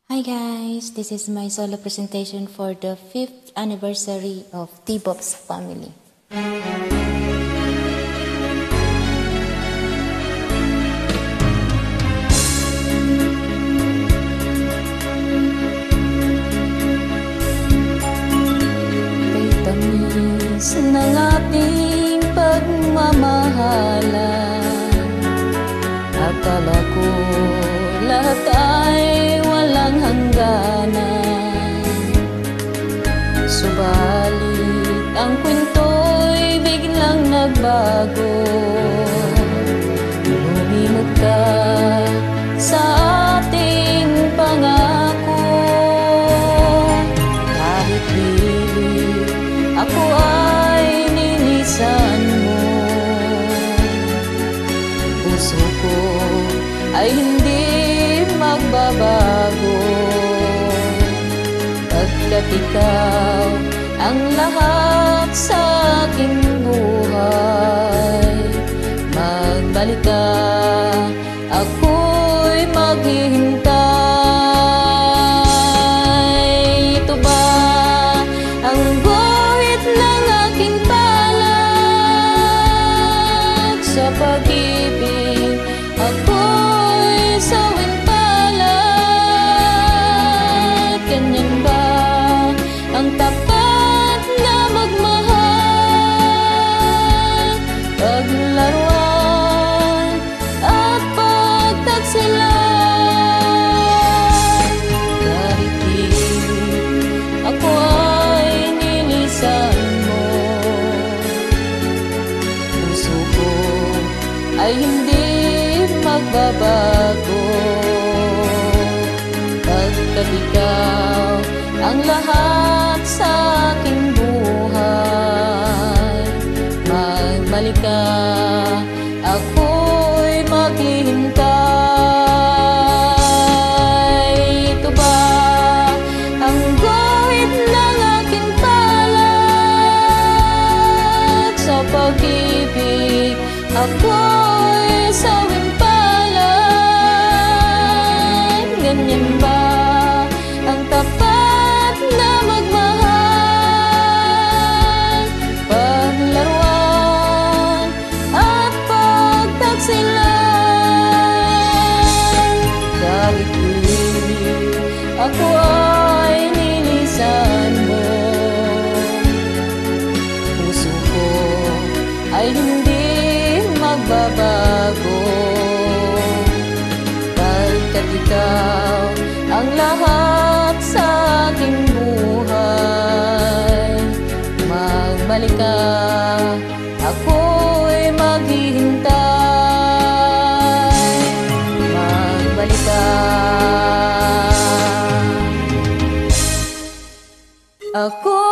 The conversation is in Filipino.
Hi guys, this is my solo presentation for the 5th anniversary of T-Bob's family. Kay tamis ng ating pagmamahalan, akala ko lahat ay walang hangganan. Subalit ang kwento'y biglang nagbago. Lumimot ka sa ating pangako. Kahit pilit ako ay nilisan mo, puso ko ay hindi magbabago. Pagkat ikaw ang lahat sa aking buhay, magbalik ka, ako'y maghihintay. Ito ba ang guhit ng aking palad? Sa pag-ibig ako'y sawin palad. Ganyan ba ang tapat na magmahal? Paglaruan at pagtagsilan. Kahit pilit ako ay nilisan mo, puso ko ay hindi magbabago. Pagkat ikaw ang lahat sa aking buhay, magbalik ka, ako'y maghihintay. Ito ba ang guhit ng aking palad? Sa pag-ibig ako'y sawing palad. Ganyan ba ang tapat na magmahal? Paglaruan at pagtagsilan. Kahit pilit ako ay nilisan mo, puso ko ay hindi magbabago. Pagkat ikaw ang lahat sa aking buhay, magbalik ka, ako'y maghihintay. Magbalik ka, ako